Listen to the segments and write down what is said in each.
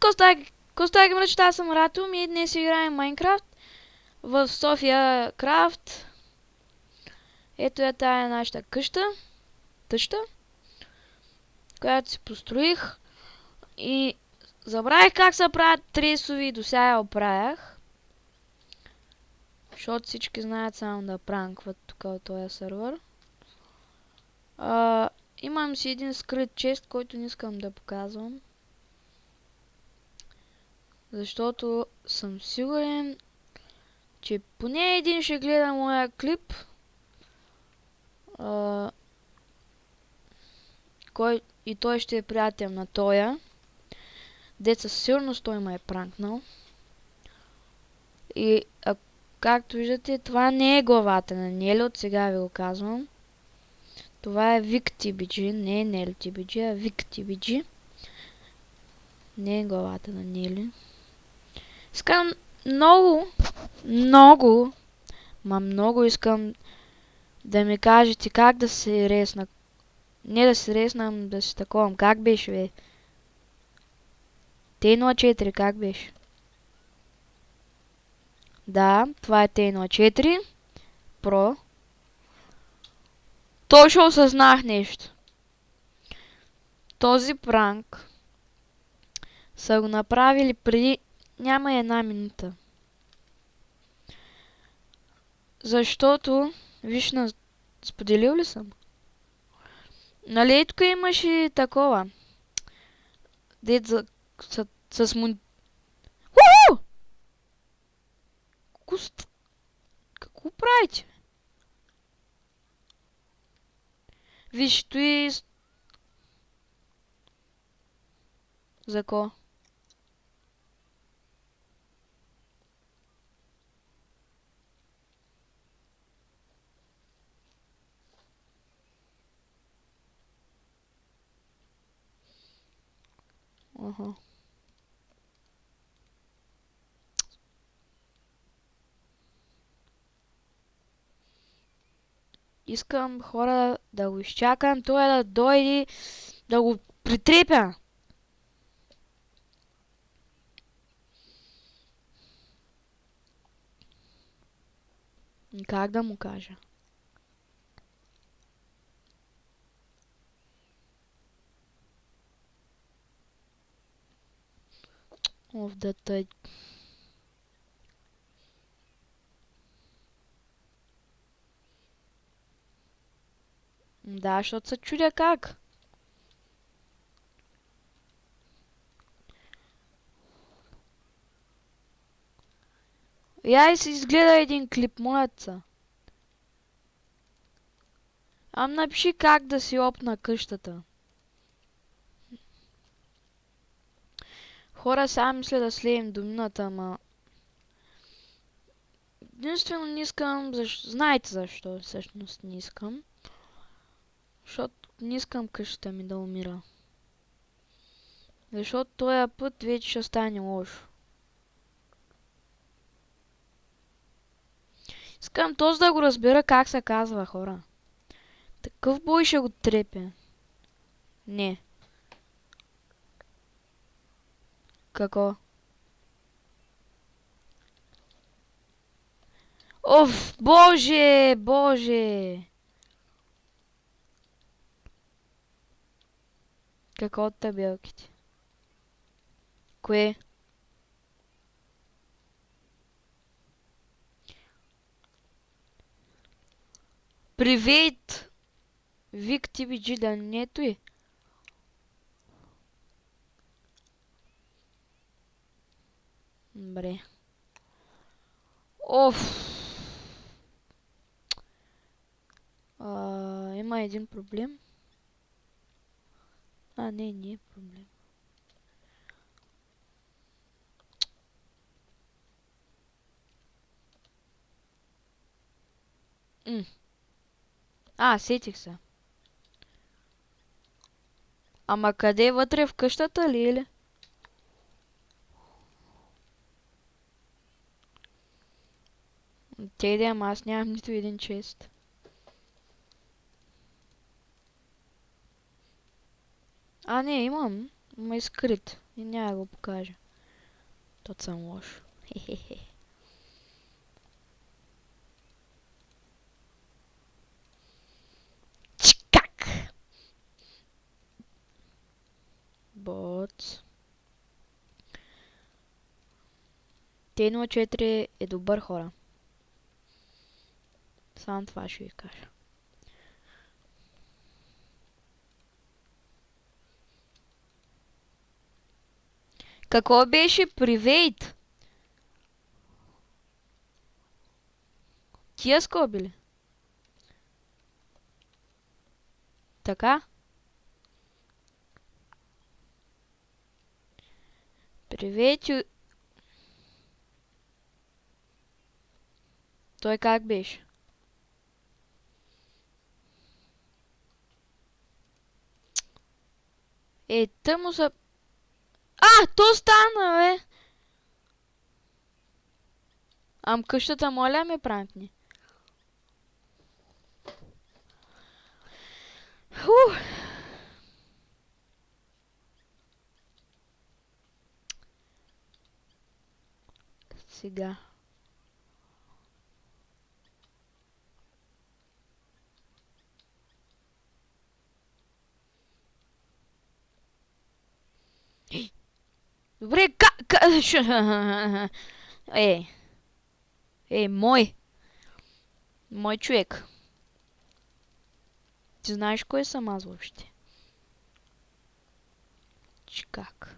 Коста ги мръчета, аз съм Рато и днес играем Майнкрафт в София Крафт. Ето е тая нашата тъща, която си построих и забравих как се правят тресови, до сега я оправях. Защото всички знаят само да пранкват тук от този сервер. Имам си един скрит чест, който не искам да показвам. Защото съм сигурен, че поне един ще гледа моя клип. И той ще е приятел на тоя. Деца със сигурност той ме е пранкнал. И както виждате, това не е главата на Нели, от сега ви го казвам. Това е VicTBG, не е Нели TBG, а VicTBG. Не е главата на Нели. Искам много искам да ми кажете как да се ресна. Не да се реснам, да се таковам. Как беше, бе? T04, как беше? Да, това е T04 Pro. Точно осъзнах нещо. Този пранк са го направили преди няма една минута. Защото, виж, споделил ли съм? Нали, тук имаше такова. Дед с Уу! Какво правите? Виж, той за ко? Ага. Искам хора да го изчакам, той да дойде, да го притрепя. Как да му кажа? Оф, да тъй. Да, защото се чудя как. Я и си изгледа един клип, моят. Напиши как да си опна къщата. Хора, сега мисля да слеем домината, ама... Единствено не искам, знаете защо всъщност не искам. Защото не искам къщата ми да умира. Защото този път вече ще стане лошо. Искам този да го разбера как се казва, хора. Такъв бой ще го трепе. Не. Какво? Оф, боже, боже! Какво от табелките? Кое? Привет! VicTBG да не е той. Добре. Оф! Има един проблем. Не е проблем. Сетих се. Ама къде, вътре в къщата ли или? Те да, ама аз нямам нито един чест. Не, имам. Ма е скрит. И няма да го покажа. Тот съм лош. Хе-хе-хе. Чикак! Боц. Т04 е добър, хора. Само това ще ви кажа. Какво беше привейт? Тия скоби ли? Така? Привейт. Той как беше? Тъмо са... То стана, бе! Ам къщата моля ме пранкни. Сега. Добре, мой. Мой човек. Ти знаеш кой съм аз въобще? Че как?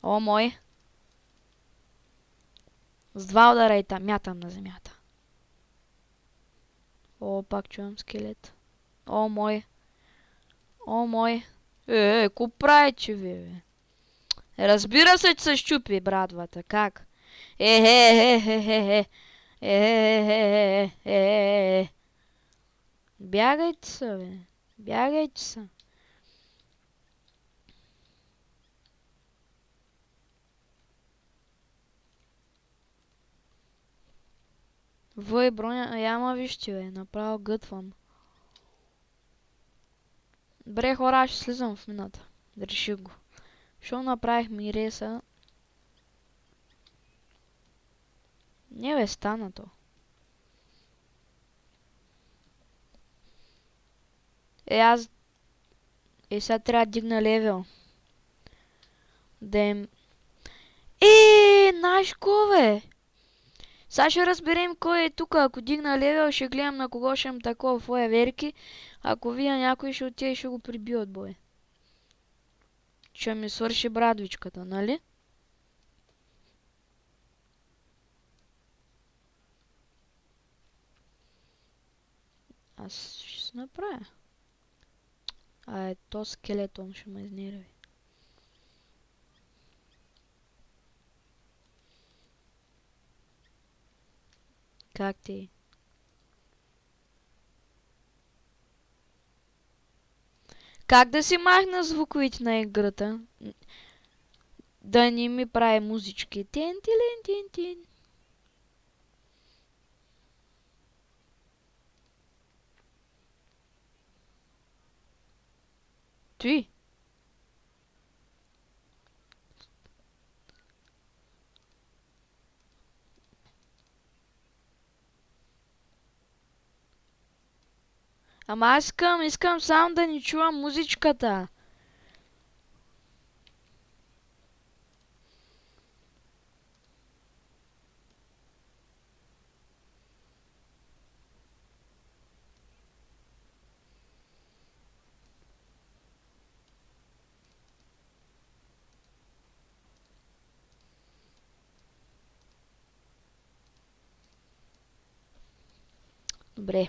О, мой. С два удара и там мятам на земята. О, пак чувам скелет. О, мой. О, мой. Ко прави, че ви, бе? Разбира се, че се щупи брадвата. Как? Бягайте са, бе. Бягайте са. Въй, броня, яма вижте, бе. Направо гътвам. Добре, хора, аз ще слизам в мината. Реших го. Що направих ми реса? Не, бе, стана то. Аз... сега трябва да дигна левел. Да им... знаеш ко, бе? Сега ще разберем кой е тук. Ако дигна левел, ще гледам на кого ще имам такова фойерверки. Ако видя някой, ще отиде и ще го прибие от бой. Ще ми свърши брадвичката, нали? Аз ще се направя. То скелетон ще ме изнерви. Как ти? Как да си махна звуковите на играта? Да не ми прави музички. Тин-тилин-тин-тин. Ти? Ама аз искам само да ни чувам музичката. Добре.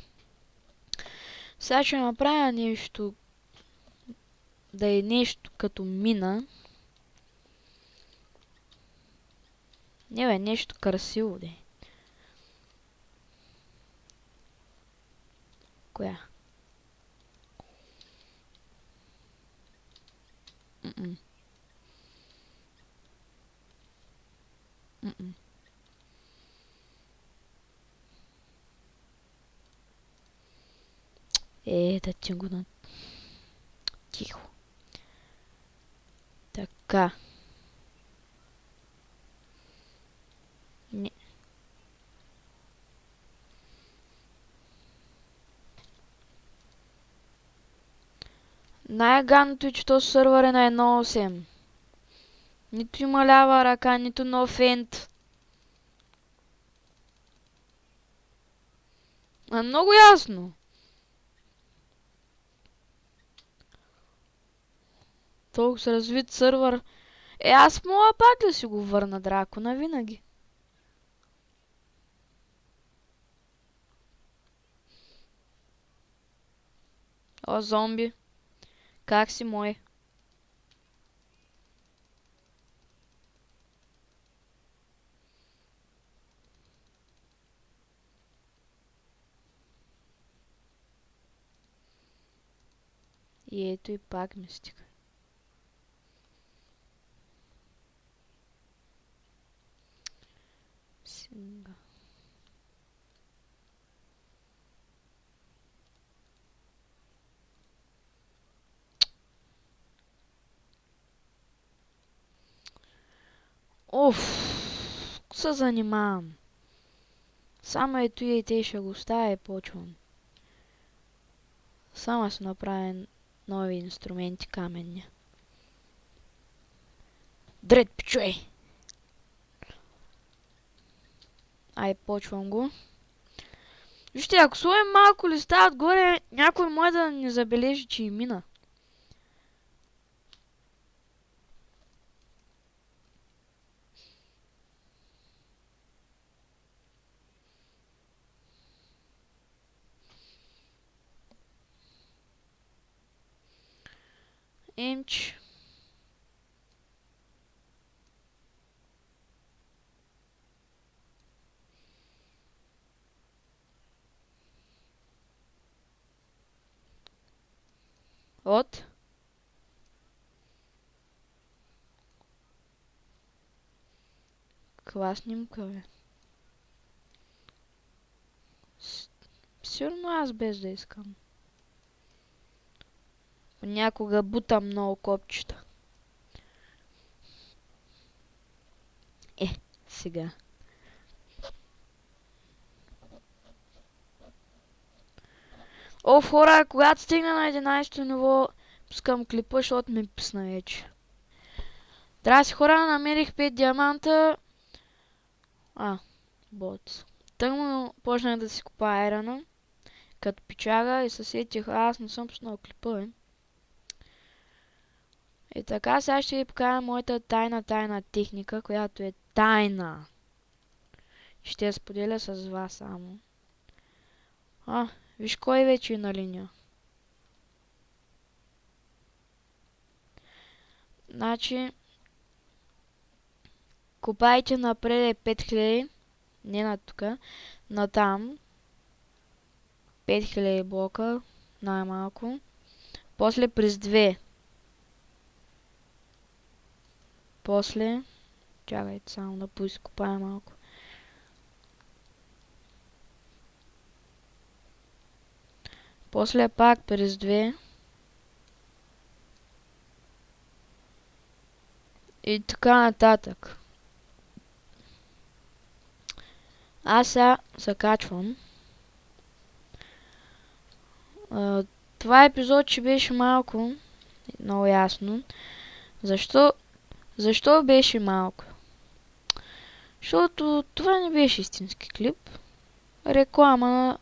Сега ще направя нещо. Да е нещо като мина. Не, бе, нещо красиво, де. Коя? Да ти го на... Тихо. Ка. Не. Най-ганото е, че този сървър е на 1.8. Нито има лява ръка, нито нов енд. Много ясно. Толкова с развит сървър. Аз мога пак да си го върна дракона винаги. О, зомби. Как си мой? И ето и пак мистика. Сега. Оф, се занимавам. Само ето и те ще го оставя и почвам. Само си направя нови инструменти каменни. Дред, пичуй! Ай, почвам го. Вижте, ако сложим малко листа отгоре, някой може да не забележи, че и мина. Емч. От. Каква снимка, бе? Сигурно аз без да искам. Понякога бутам много копчета. Сега. Оф, хора, когато стигна на 11-то ниво, пускам клипа, защото ми писна вече. Здрасти, хора, намерих 5 диаманта. Бот. Тъмно почнах да си купа айрана. Като пичага и се сетих, аз не съм пуснал клипа, бе. И така, сега ще ви покажа моята тайна техника, която е тайна. Ще я споделя с вас само. Виж кой вече е на линия. Значи, копайте напред 5000, не на тука, на там. 5000 блока, най-малко. После през 2. После, чакайте само да поизкопая малко. После пак през 2. И така нататък. Аз сега се качвам. Това епизод ще беше малко. Много ясно. Защо беше малко? Защото това не беше истински клип. Реклама на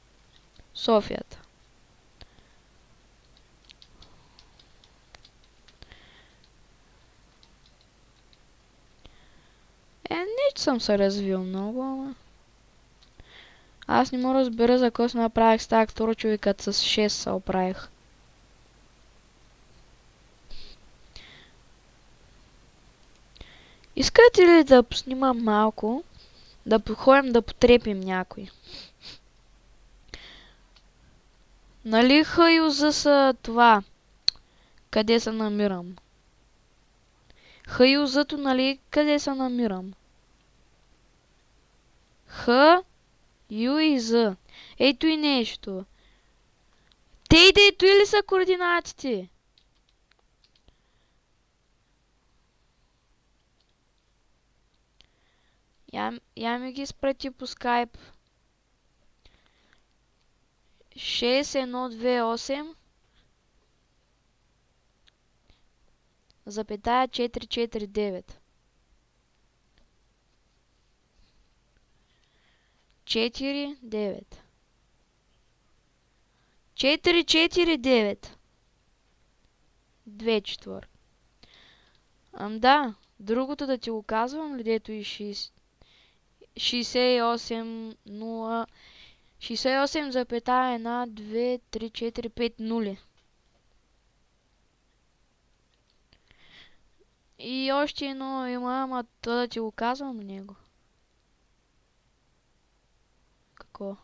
Софията. Не че съм се развил много, ама... Аз не мога да разбера за какво се направих с тази втора като с 6 се оправих. Искате ли да поснимам малко? Да походим да потрепим някой? Нали Хаюза са това? Къде се намирам? Хаюзато, нали къде се намирам? Ю и З. Ето и нещо. Ето и ли са координатите? Я ми ги изпрати по скайп. 6128 запетая 449 4-9 4-4-9 2 четвърти. Да, другото да ти го казвам ли, дето и 68 0 68 запетая 1 2 3 4 5 0. И още едно има, ама то да ти го казвам него. Какво?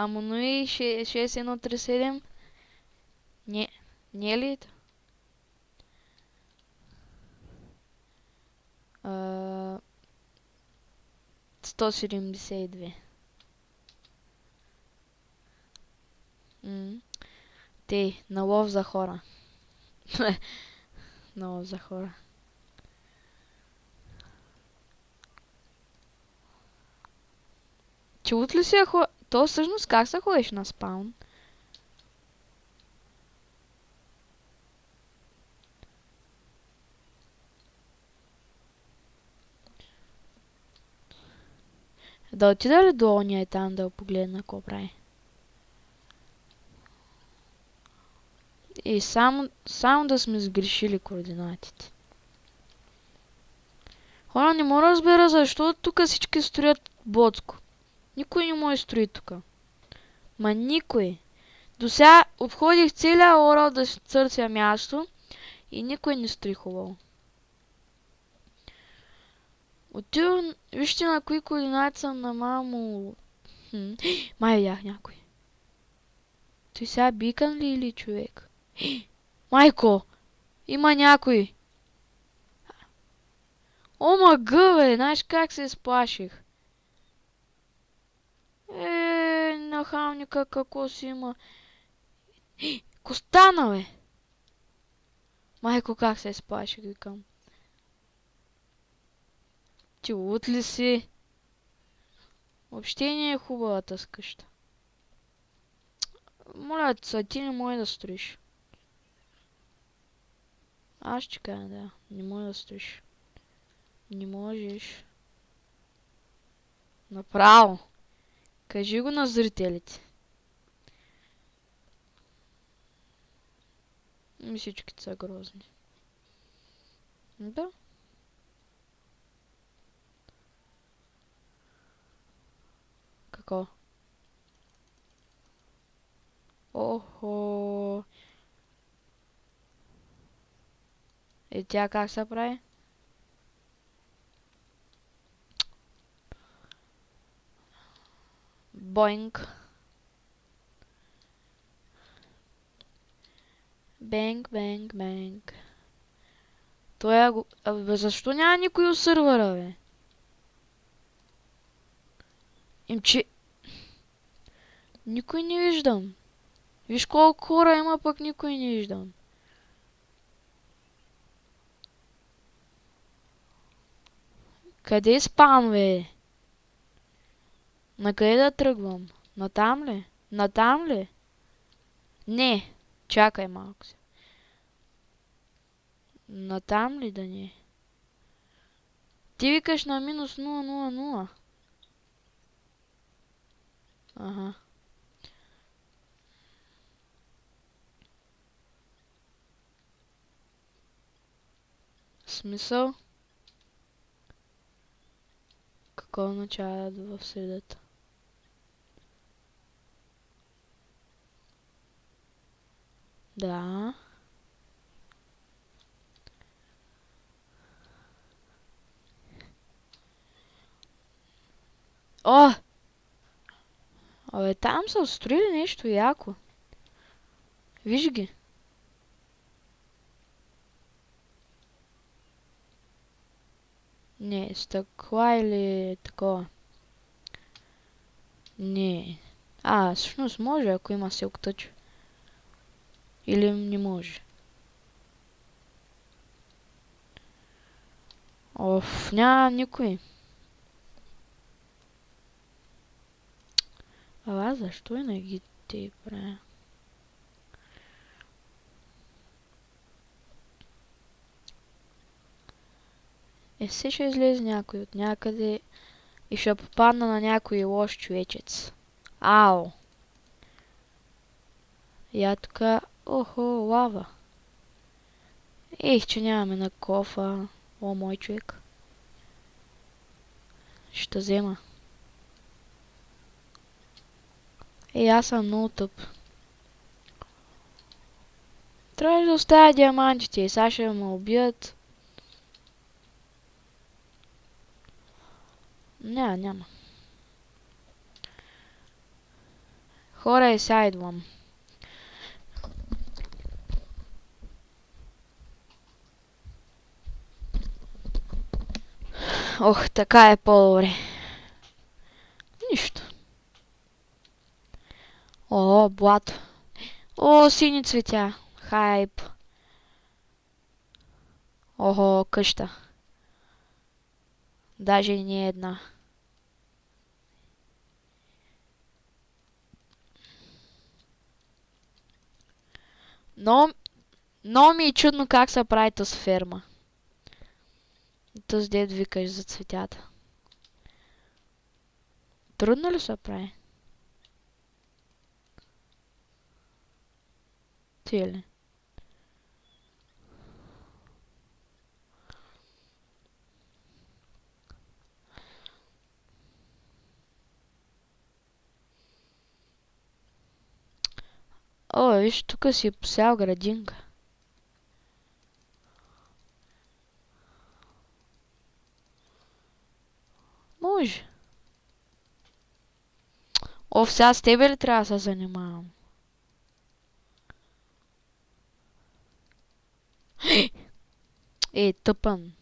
Ама но и 6137? Не. Не е ли это? 172. Те, на лов за хора. На лов за хора. Чуват ли се То всъщност как се ходиш на спаун? Да отида ли до ония и там да погледна какво прави? И само да сме сгрешили координатите. Хора, не мога да разбера защо тук всички строят боцко. Никой не може да строи тук. Ма никой. До сега обходих целия орал да си търся място и никой не строи хубаво. Отивам, вижте на кои координати съм на мамо. Май видях някой. Той сега бикан ли или човек? Майко! Има някой! Омага, бе! Знаеш как се сплаших? Нахалника какво си има. Костана, бе! Майко, как се сплаших, викам. Ти лут ли си? Въобще не е хубавата къща. Моля те, ти не може да строиш. Аз ще кажа, да. Не може да строиш. Не можеш. Направо. Кажи го на зрителите. Всичките са грозни. Да. Какво? Охо. И тя как се прави? Боинг. Бенг, бенг, бенг. Той е го... Абе, защо няма никой от сървъра, бе? Че... Никой не виждам. Виж колко хора има, пък никой не виждам. Къде е спам, бе? Накъде да тръгвам? Натам ли? Натам ли? Не. Чакай малко се. Натам ли да не? Ти викаш на минус 000. Ага. Смисъл? Какво означава в средата? Да. О! Абе, там са устроили нещо яко. Виж ги. Не, стъкла или такова. Не. Всъщност може, ако има Silk Touch. Или не може. Няма никой. Защо и не ги те правя? Все ще излезе някой от някъде и ще попадна на някой лош човечец. Ау! Я тука... Охо, лава. Че нямаме на кофа. Мой човек. Ще взема. Аз съм много тъп. Трябва да оставя диамантите и сега ще ме убият. Няма. Хора и сега идвам. Така е по-добре. Нищо. Блато. Сини цветя. Хайп. Къща. Даже и не една. Но ми е чудно как се прави тази ферма. Този дед викаш за цветята. Трудно ли се прави? Ти ли? Виж, тук си посял градинка. Може. Сега с тебе ли трябва да се занимавам? Тъпан.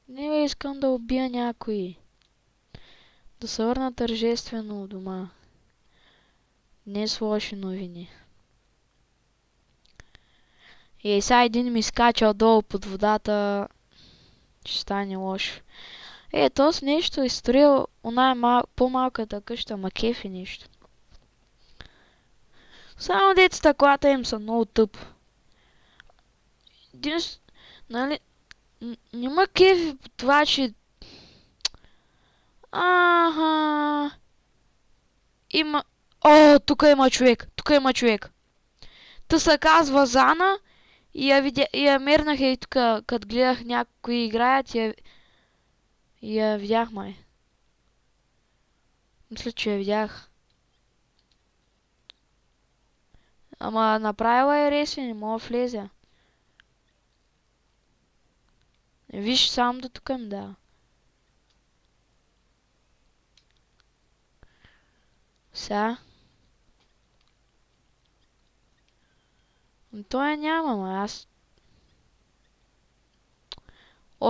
Не искам да убия някой. Да се върна тържествено у дома. Не с лоши новини. Сега един ми скача отдолу под водата. Ще стане лошо. Този нещо изстроил по-малката къща, ма кефи нещо. Само децата колата им са много тъп. Нали, няма кефи по това, че... Има... тук има човек. Та се казва Зана и я мернах и тук, като гледах някои играят и я видях май. Мисля, че я видях. Ама направила е реси, не мога да влезе. Виж, само до тук им дава. Сега. Той няма, ма аз...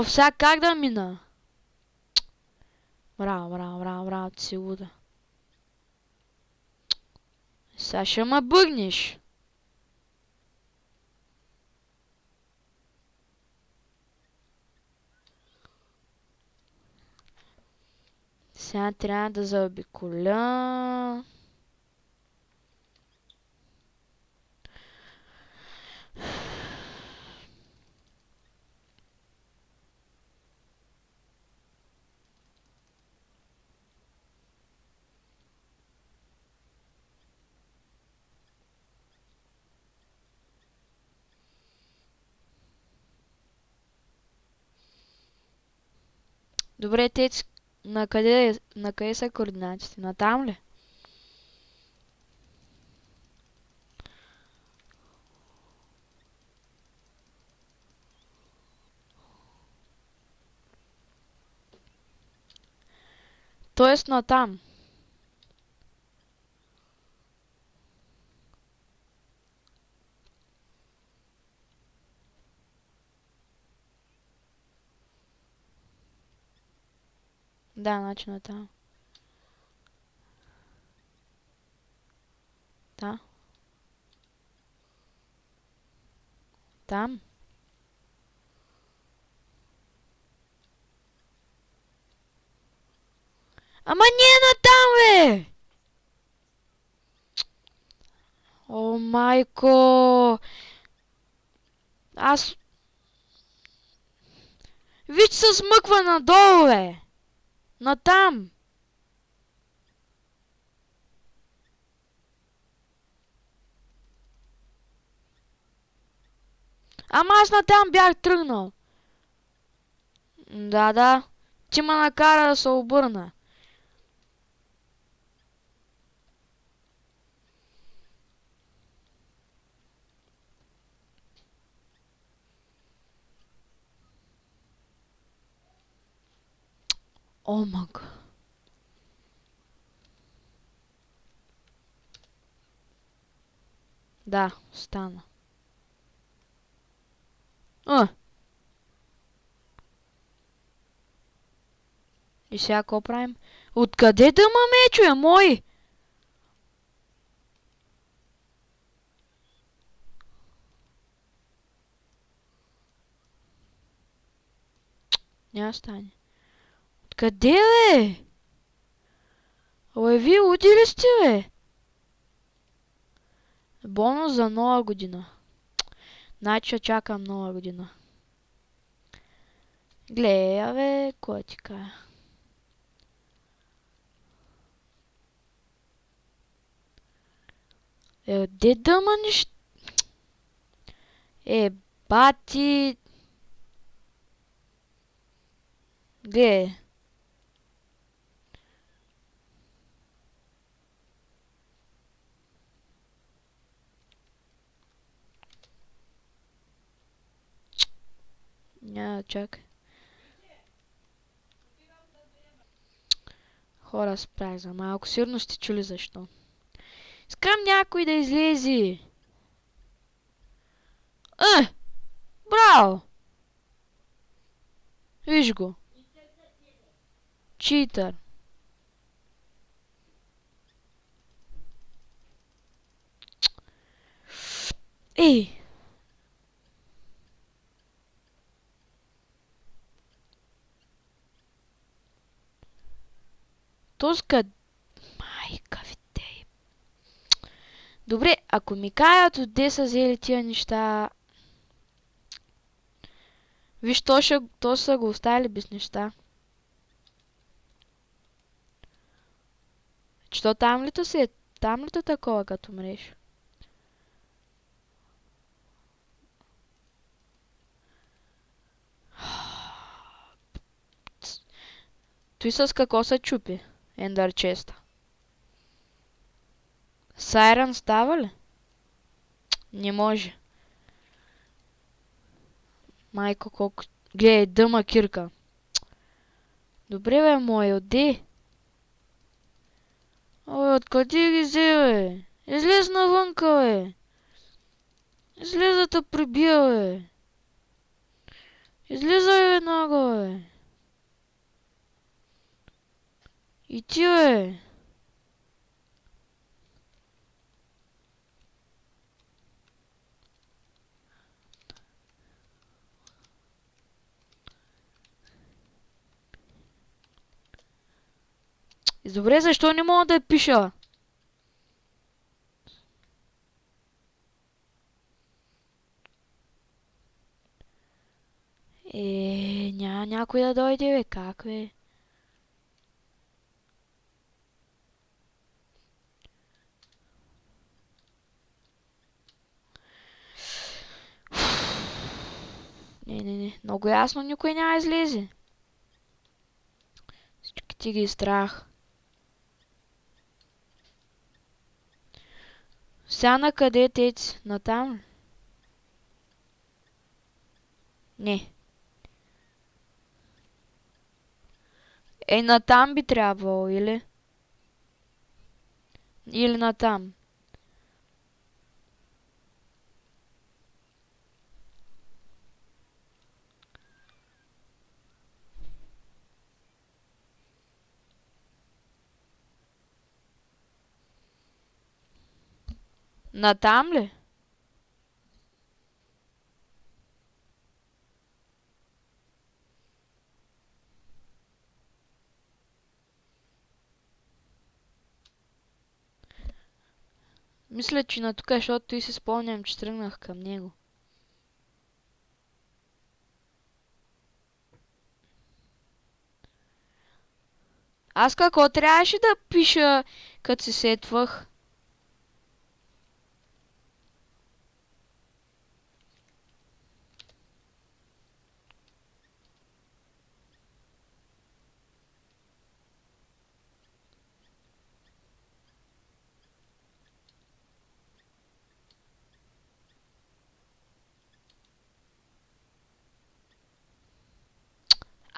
Сега как да мина? Браво, ти си луда. Сега ще ме бъгнеш. Сега трябва да заобиколя. Добре, тец, на къде са координатите? На там ли? Тоест на там. Да, значи на там. Да. Там. Ама не е на там, бе! О, майко! Аз... Виж се смъква надолу, бе! Натам! Ама аз натам бях тръгнал. Да, да. Ти ме накара да се обърна. О, мъг. Да, стана. И сега какво правим? Откъде да ма мечове, мой? Няма стане. Откъде, бе? Абе, вие луди ли сте, бе? Бонус за нова година. Значи чакам нова година. Гледай, бе, кой ти кажа? Де да ма ниш... Бати... Гледай. Няма, чакай. Хора, спрях за малко. Сигурно сте чули защо. Искам някой да излезе. Браво! Виж го. Читър. Ей! Тоска... Майка ви те. Добре, ако ми кажат отде са взели тия неща... Виж, то са го оставили без неща. Че там ли си е? Там ли такова като мреш? Той с какво се чупи? Ендър честа. Сайран става ли? Не може. Майко, колко... Гледай, дъма кирка. Добре, бе, мой, отди. Ой, откъде ги взе, бе? Излез навънка, бе. Излез да те прибия, бе. Излизай веднага, бе. И ти, бе. Добре, защо не мога да я пиша? Няма някой да дойде, бе. Как, бе? Не. Много ясно никой няма излезе. Всички ти ги страх. Сега на къде тец? Натам? Не. Натам би трябвало, или? Или натам. Натам ли? Мисля, че на тук, защото и си спомням, че тръгнах към него. Аз какво трябваше да пиша, като се сетвах?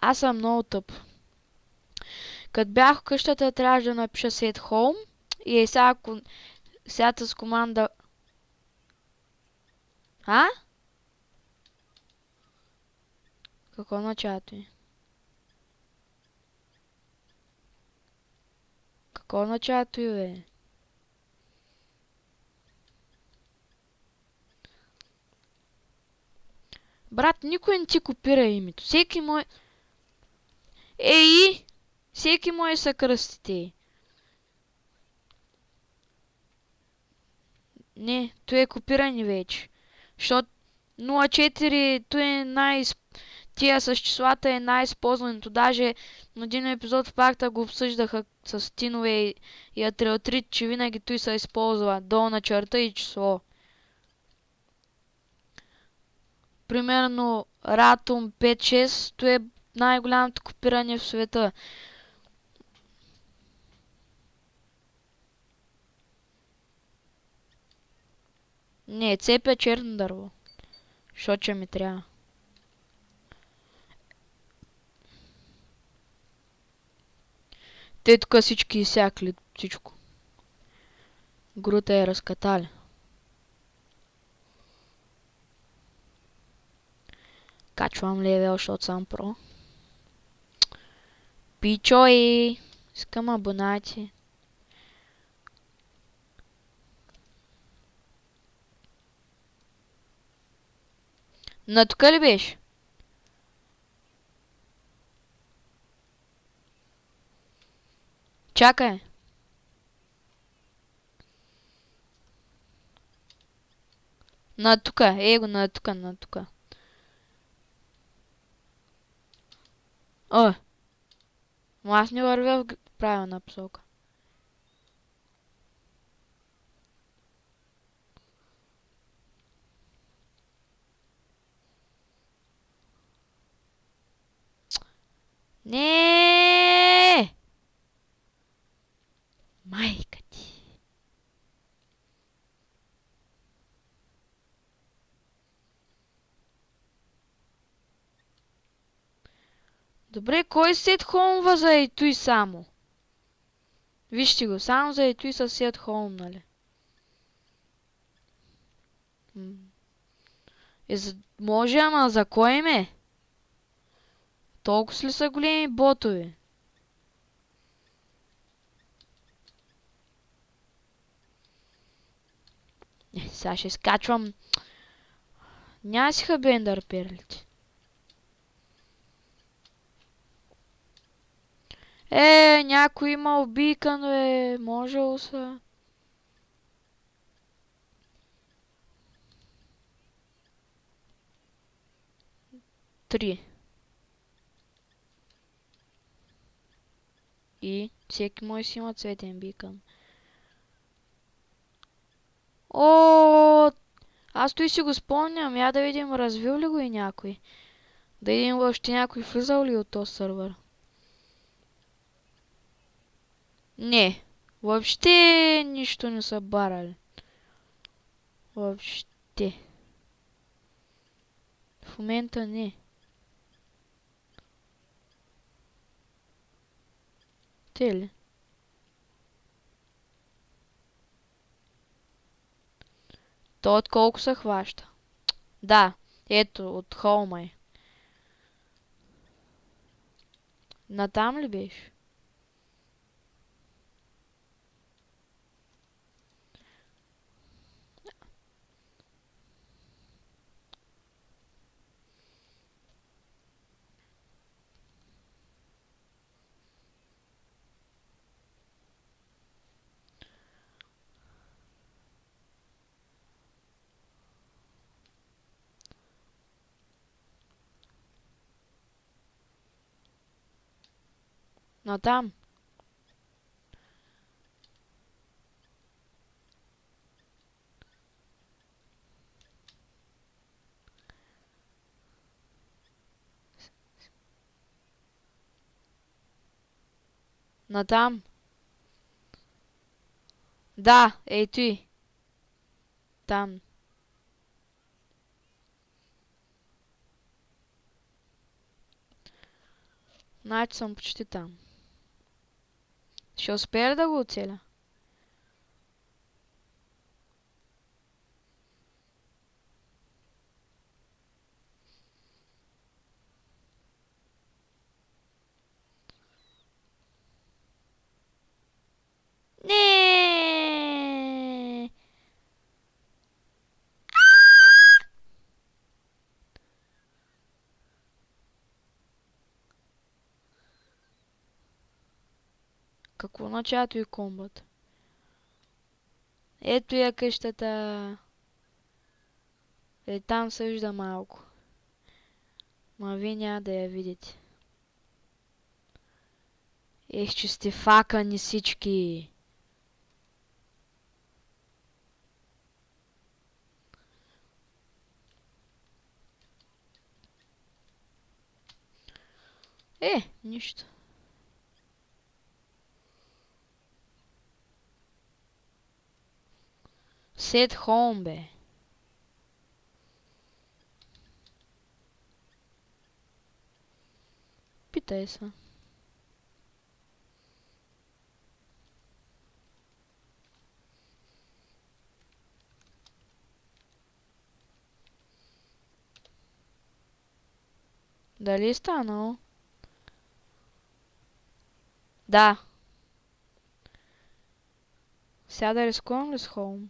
Аз съм много тъп. Като бях в къщата, трябваше да напиша set home и сега с команда... А? Какво началото е? Какво началото е, бе? Брат, никой не ти копира името. Всеки мой... Ей! Всеки мой са кръстите. Не, то е копиране вече. Защото 04, то е тия с числата е най-използването. Даже на един епизод в парта го обсъждаха с тинове и атриотрит, че винаги той се използва долна черта и число. Примерно Ratum 5-6, то е най-голямото копиране в света. Не, цепя черно дърво. Що че ми трябва. Те тук всички изсякли всичко. Грута е разкатали. Качвам левел, защото съм про. Пичой! Искам абонати. На тук ли беше? Чакай. На тука, его, на тука, на тука. О! Но аз не вървя в правилна посока. Не! Майка ти. Добре, кой сет хоумва за ето и само? Вижте го, само за ето и са сет хоум, нали? Може, ама за кой ме? Толкова ли са големи ботове? Сега ще скачвам. Няма си хабендър перлите. Някой има убийкан, бе. Можело са. Три. И всеки мой си има цветен бикън. О, аз той си го спомням. Я да видим, развил ли го и някой. Да видим въобще някой влизал ли от този сървър. Не. Въобще нищо не са барали. Въобще. В момента не. Те ли? То от колко се хваща? Да. Ето, от холма е. Натам ли беше? Натам. Натам. Да, ей ти. Там. Значи съм почти там. Ще успея ли да го оцеля? Не. Какво начато и комбат? Ето я къщата. Там се вижда малко. Ма вие няма да я видите. Че сте факани всички. Нищо. Сет хоум, бе. Питай се. Дали е станало? Да. Сега да рискувам ли с хоум?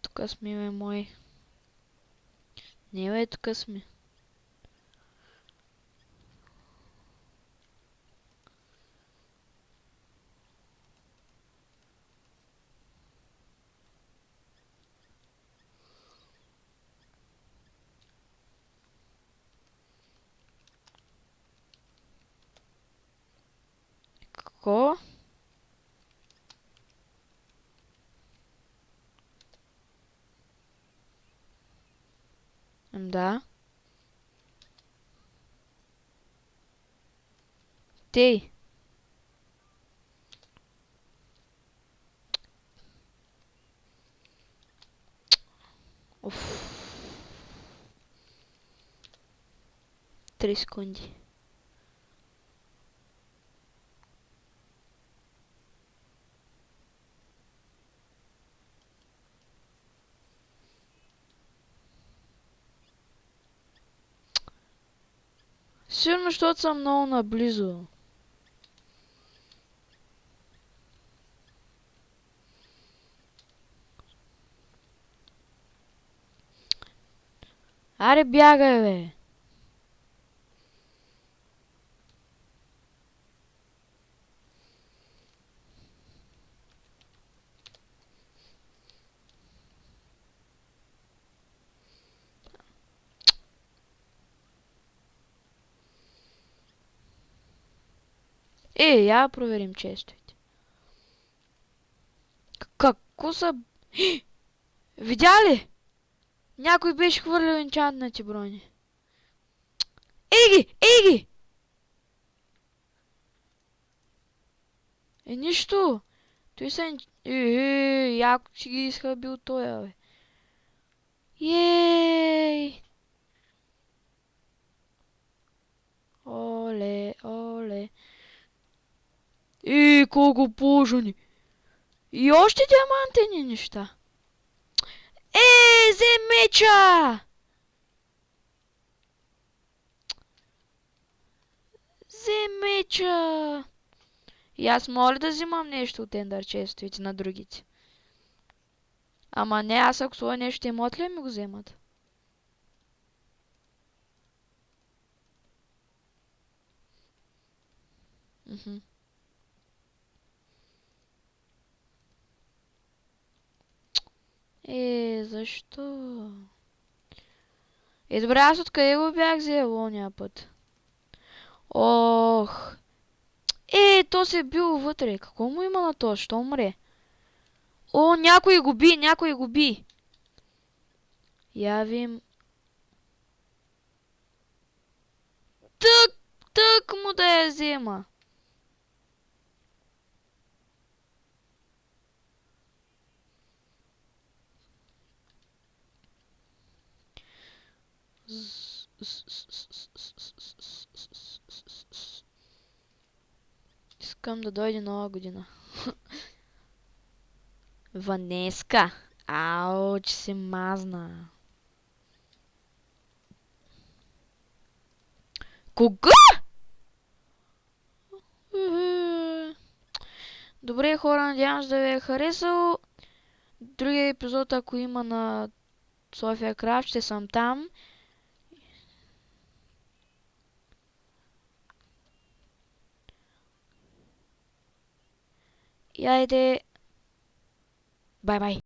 Тук сме, бе, мой. Не, бе, тук сме. Какво? Да. Тей. Уф. 3 секунди. Сигурно, защото съм много наблизо. Аре, бягай, бе. Я проверим честовете. Какво са... Видя ли? Някой беше хвърлил енчантнати брони. Ей ги! Нищо. Той са... яко си ги изхъбил тоя, бе. Ей! Оле. Колко положени. И още диамантени неща. Взе меча! Взе меча! И аз моля да взимам нещо от ендър честовете на другите. Ама не, аз ако сложа нещо имот ли ми го вземат? Мгм. Защо? Добре, аз откъде го бях взел ония път? Ох. То се е бил вътре. Какво му има на то? Що умре? О, някой го би, някой го би. Явим. Тък му да я взема. Искам да дойде нова година. Ванеска. Ау, че се мазна. Кога? Добре, хора, надявам се да ви е харесал. Другия епизод, ако има на София Крафт, ще съм там. И айде. Бай-бай.